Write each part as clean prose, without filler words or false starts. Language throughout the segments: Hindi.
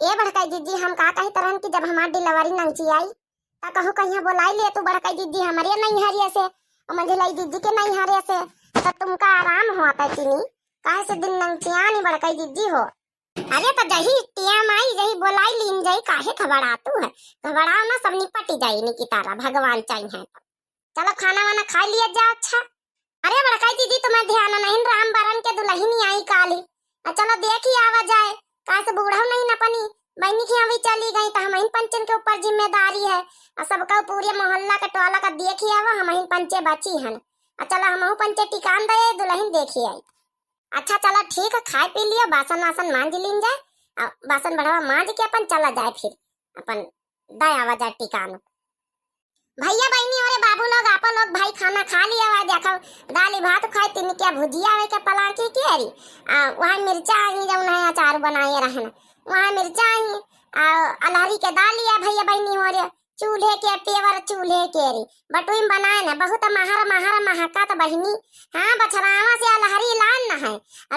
ए बड़काई दीदी हम का कही तरहन कि जब हमार डिलीवरी नंची आई ता कहूं कहिया बोलाई ले तू बड़काई दीदी हमारे नहीं हरिया से और मंझलाई दीदी के नहीं हरिया से तो तुमका आराम होता चीनी काहे से दिन नंचिया नहीं बड़काई दीदी हो। अरे तो जही टियाम आई जही बोलाई लीन जाई काहे घबरा तू है घबराओ ना सब निपट जाई नी की तारा भगवान चाहिए। चलो खाना वाना खा लिया जा। अच्छा अरे बड़काई दीदी तुम्हें ध्यान नहीं राम बरन के दुल्हन आई काली चलो देखी आवा जाए का से बूढ़ा नहीं न पनी बहनी की अभी चली गई तो हम पंचन के ऊपर जिम्मेदारी है और सबका पूरे मोहल्ला का टोला का देखी आवा हम पंचे बची हन चलो हम पंचे टिकान दे दुल्हन देखी आई। अच्छा चलो ठीक है खाए पी लियो बासन वासन मांज लीन जाए बासन बढ़ावा मांज के अपन चला जाए फिर अपन दे आवा जाए टिकान। भैया बहनी और बाबू लोग आप लोग भाई खाना खा लिया हुआ देखो दाल भात खाए तीन क्या भुजिया है क्या पलाकी की अरी वहाँ मिर्चा ही जब नया अचार बनाए रहना वहाँ मिर्चा ही अलहरी के दाल लिया भैया बहनी हो रहे चूल्हे के पेवर चूल्हे के अरी बटुई बनाए ना बहुत महर महका तो बहनी हाँ बछरावा से अलहरी लान ना है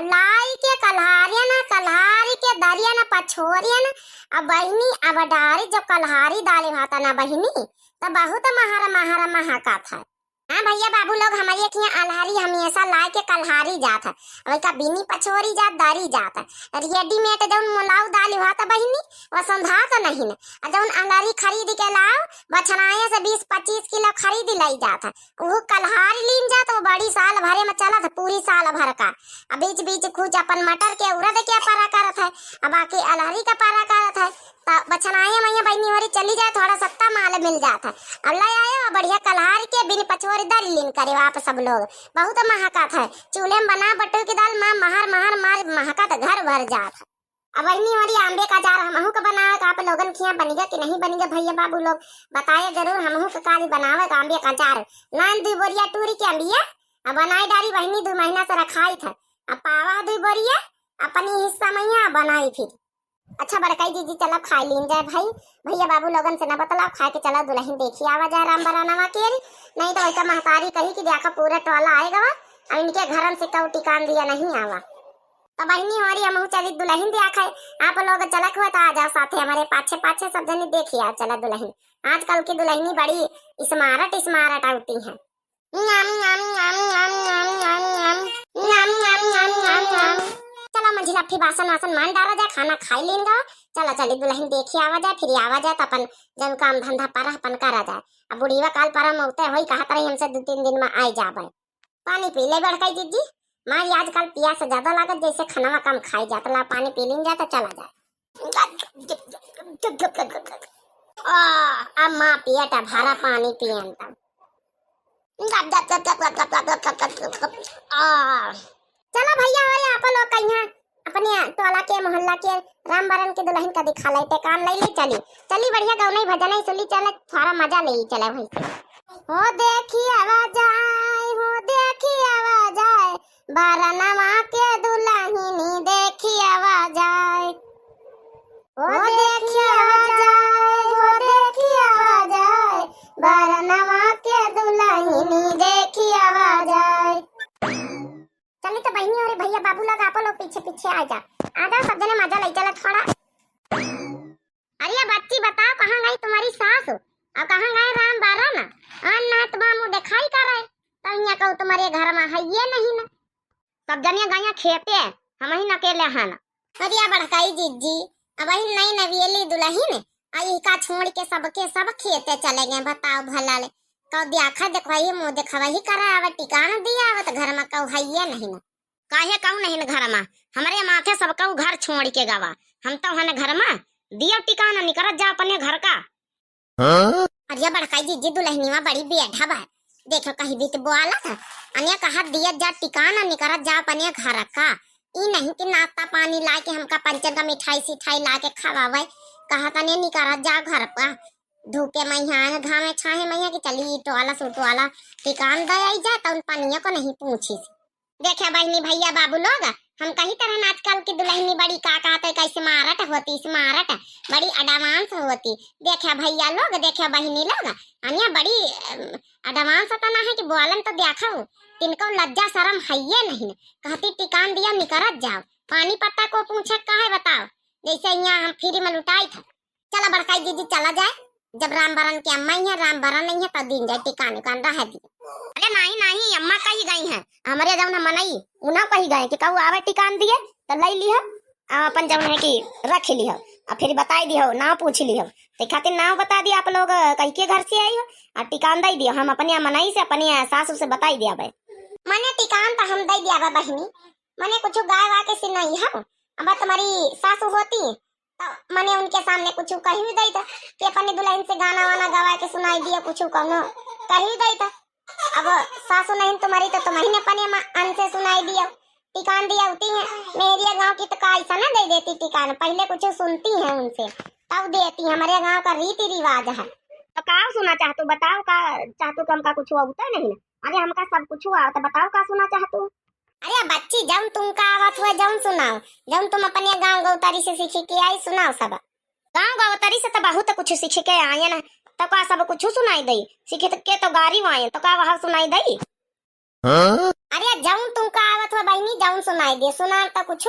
लाई के कल्हारी के दरिया ना पछोरिया ना अब बहनी अब डारी जो कल्हारी दाल भाता ना बहनी तो बहुत महर महका था। हाँ भैया बाबू लोग हमारे यहाँ अलहारी हमेशा ला के कल्हारी जात है और का बीनी पछोरी जात दारी जात है रेडीमेड जौन मोलाऊ दाल हुआ था बहनी वो संधा तो नहीं ना जौन अलहारी खरीद के लाओ बछनाए से 20-25 किलो खरीद लाई जात है वो कल्हारी लीन जात वो बड़ी साल भरे में चला था पूरी साल भर का अब बीच बीच कुछ अपन मटर के उड़द के पारा करत है अब बाकी अलहारी का पारा करत है तो बछनाए मैया बहनी वाली चली जाए थोड़ा सस्ता माल मिल जाता अल्लाह आया बढ़िया कल्हार के बिन पचोरी दाल लीन करे आप सब लोग बहुत महका था चूल्हे में बना बटू की दाल महर महका तो घर भर जाता। अब बहनी वाली आंबे का अचार हमहू का बनावे आप लोगन खिया बनेगा कि नहीं बनेगा भैया बाबू लोग बताए जरूर हमहू का काली बनावे आंबे का अचार लान 2 बोरिया टूरी के अंबिया अब बनाई डारी बहनी 2 महीना से रखाई था अब पावा 2 बोरिया अपनी हिस्सा मैया बनाई फिर। अच्छा बड़काई दीदी चलो खा लीन जाए भाई भैया बाबू लोगन से ना बतलाओ खा के चला दुल्हन देखी आवा जाए राम बराना के नहीं तो वैसा महतारी कही कि देखा पूरा टोला आएगा और इनके घर से कौ टिकान दिया नहीं आवा तो बहनी हमारी हम चली दुल्हन दिया खाए आप लोग चलक हुआ तो आ जाओ साथे हमारे पाछे सब जने देखिए आ चला दुल्हन आजकल की दुल्हनी बड़ी स्मारट आउती है। चलो मंझिला फिर बासन वासन मान डाला जाए खाना खाई लेंगे चला चली दुल्हन देखी आवा जाए फिर आवा जाए तो अपन जब काम धंधा पर अपन करा जाए अब बुढ़ीवा काल पर मौते हो कहा करे हमसे 2-3 दिन में आई जाए पानी पी ले बड़काई दीदी मारी आजकल पियास ज्यादा लागत जैसे खाना कम खाई जाता ला पानी पी लेंगे तो चला जाए अब माँ पिया था भारा पानी पियन चलो भैया और आप लोग कहीं अपने टोला के मोहल्ला के राम बरन के दुल्हन का दिखा लेते काम ले चली बढ़िया गौनई भजन ही सुनी चले थोड़ा मजा ले चले भाई हो देखी आवाज आए बरनमा के दुल्हनी देखी आवाज आए हो देखी आवाज आए बरनमा के दुल्हनी देखी आवाज आए। चली तो बहनी और भैया बाबू लोग आप लोग पीछे आ जाओ सब जने मजा ले चला थोड़ा। अरे बच्ची बताओ कहाँ गई तुम्हारी सास और कहाँ गए राम बाराना अन्ना तुम्हारा दिखाई कर रहे तो यहाँ कहूँ तुम्हारे घर में है ये नहीं ना सब जने गया खेते हम ही अकेले हैं ना। अरे बड़काई जीजी अब वही नई नवेली दुल्हन आई का छोड़ के सब खेते चले गए बताओ भला ले कौ देखा देखवाई मुँह देखवाई करा अब टिकाना दिया अब तो घर में कहू है ये नहीं ना काहे कहूँ नहीं ना घर में हमारे माथे सब कहू घर छोड़ के गवा हम तो है घर में दिया टिकाना निकल जा अपने घर का। अरे बड़काई जीजी दुल्हनी में बड़ी बेढ़ा बा देखो कहीं भी तो बोला था अन्य कहा दिया जा टिकाना निकल जा अपने घर का ई नहीं कि नाश्ता पानी ला के हमका पंचन का मिठाई ला के खवावे कहा था नहीं निकल जा घर पर धूपे मैया घामे छाहे मैया की चली टोला सुटवाला टिकान दे जा तो उन पानियों को नहीं पूछी देखे बहनी भैया बाबू लोग हम कहीं तरह आजकल की दुल्हनी बड़ी का कहते कैसे स्मारट बड़ी एडवांस होती देखा भैया लोग देखा बहनी लोग अन्य बड़ी एडवांस होता ना है कि बोलन तो देखा तिनको लज्जा शर्म है ये नहीं कहती टिकान दिया निकरत जाओ पानी पत्ता को पूछे का है बताओ जैसे यहाँ हम फ्री में लुटाई था। चला बड़काई दीदी चला जाए, जब राम बरन की अम्मा ही है, राम बरन नहीं है तो दिन जाए टिकान उकान रह दी। अरे नहीं नहीं, अम्मा कही गई है हमारे जौन हम मनई उना कही गए कि कहू आवे टिकान दिए तो लई लिह अपन जौन है कि रख लिह और फिर बताई दियो, नाव पूछ लियो, ते खातिर नाव बता दिया आप लोग कहीं के घर से आई हो और टिकान दे दियो। हम अपने मनई से अपने सासू से बताई दिया भाई मने टिकान तो हम दे दिया बहनी, मने कुछ गाय वा के से नहीं है। अब तुम्हारी सासू होती तो मने उनके सामने कुछ कही भी दई था कि अपने दुल्हन से गाना वाना गवा के सुनाई दिया, कुछ कहो कही दई था। अब सासू नहीं तुम्हारी तो तुम्हारी ने अपने अन से सुनाई दिया, टिकान दिया होती है। मेरे गांव की तो का ऐसा ना दे देती टिकान, पहले कुछ सुनती है उनसे तब देती। हमारे गांव का रीति रिवाज है। तो का सुना चाहतू बताओ, का चाहतू कम का कुछ होता नहीं ना? अरे हमका सब कुछ हुआ तो बताओ का सुना चाहतू। अरे बच्ची जब तुम का आवत हुआ जब सुनाओ, जब तुम अपने गांव गौतारी से सीख के आई सुनाओ सब। गांव गौतारी से तो बहुत कुछ सीख के आए ना, तो का सब कुछ सुनाई दई, सीखे के तो गारी आए तो का वहां सुनाई दई। अरे जब तुम का आवत हुआ बहनी जब सुनाई दे, सुना तो कुछ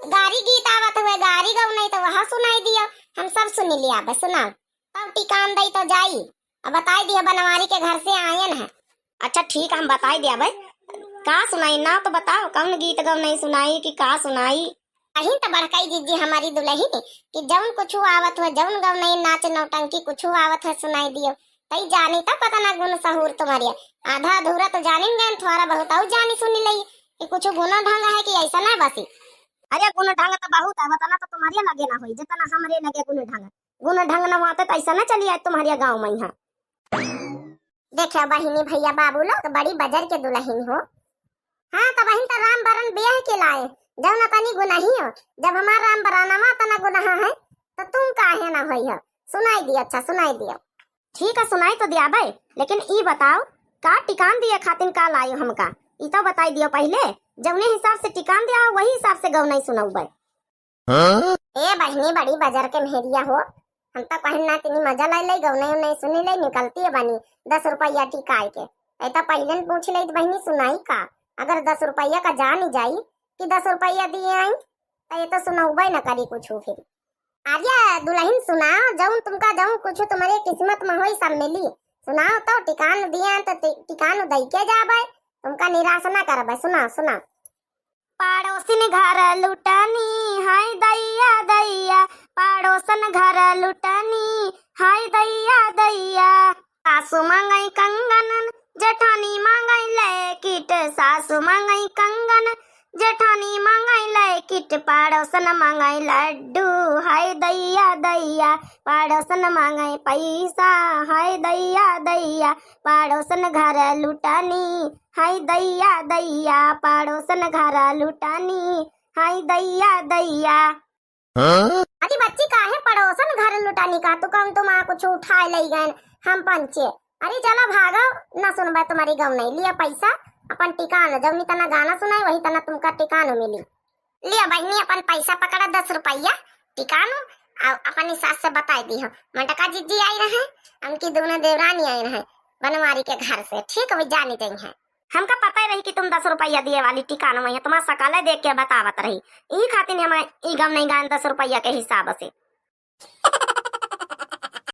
गारी गीत आवत हुए गारी गौ नहीं तो वहां सुनाई दिया, हम सब सुन लिया। बस सुनाओ तब टिकान दई तो जाई। अब बताई दिया बनवारी के घर से आयन है। अच्छा ठीक हम बताई दिया भाई, का सुनाई ना तो बताओ, कौन गीत गम नहीं सुनाई कि का सुनाई। कहीं तो बड़काई दीजिए हमारी दुल्ही कि जौन कुछ आवत है जौन गम नहीं नाच नौटंकी कुछ आवत है सुनाई दियो। तई जानी था पता ना गुण सहूर तुम्हारी, आधा अधूरा तो जानेंगे थोड़ा बहुत और जानी सुनी लई कि कुछ गुना ढंग है कि ऐसा ना बसी। अरे गुण ढंग तो बहुत है, बताना तो तुम्हारे लगे ना होई जितना हमरे लगे गुण ढंग। गुण ढंग ना होता तो ऐसा ना चली आए तुम्हारे गाँव में। यहाँ देखा बहिनी भैया बाबू लोग बड़ी बजर के दुल्हन हो। हाँ तो बहन तो राम बरन ब्याह के लाए जब ना तनी गुनाही हो, जब हमारा राम बराना तना गुनाह है तो तुम काहे ना होई हो। सुनाई दिया, अच्छा सुनाई दिया। ठीक है सुनाई तो दिया भाई, लेकिन ई बताओ का टिकान दिया खातिन का लायो हमका, ई तो बताई दियो पहले। जवने हिसाब से टिकान दिया वही हिसाब से गौ नहीं सुनाऊ भाई। ए बहनी बड़ी बाजार के मेहरिया हो, हम तो कहीं ना तिनी मजा लाई लाई गौ नहीं सुनी लाई निकलती है बनी 10 रुपया टिकाई के। ऐसा पहले पूछ ली बहनी सुनाई का, अगर 10 रुपया का जान ही जाई कि 10 रुपया दिए आई तो ये तो सुनाऊबे न करी कुछ। फिर आर्या दुल्हन सुनाओ जऊं तुमका जऊं कुछ तुम्हारे किस्मत में होई सब मिली। सुनाओ तो टिकान दिया तो टिकान दई के जाबे, तुमका निराश ना करबे। सुनाओ सुनाओ। पड़ोसिन घर लुटानी हाय दैया दैया, पड़ोसन घर लुटानी हाय दैया दैया। सासू मांगई कंगन जेठानी मांगई लैकिट, सासू मांगई कंगन जेठानी मांगई लैकिट, पड़ोसन मांगई लड्डू हाय दैया दैया, पड़ोसन मांगई पैसा हाय दैया दैया, पड़ोसन घर लुटानी हाय दैया दैया, पड़ोसन घर लुटानी हाय दैया दैया। अरे बच्ची काहे पड़ोसन घर लुटानी का, तू कम तुम कुछ उठाए ले गए हम पंचे। अरे चलो भागो ना सुनबे तुम्हारी गम नहीं, लिया पैसा अपन टिकान जब तना गाना सुनाए वही तना तुमका टिकान मिली। लिया बहनी अपन पैसा पकड़ा 10 रुपया टिकान अपनी सास से बताई दी हो। मंटका जीजी आई रहे, उनकी दोनों देवरानी आई रहे बनवारी के घर से। ठीक है जानी चाहिए, हमका पता ही रही कि तुम 10 रुपया दिए वाली टिकान में तुम्हारा सकाल देख के बतावत रही, यही खातिर हम ई गम नहीं गान 10 रुपया के हिसाब से।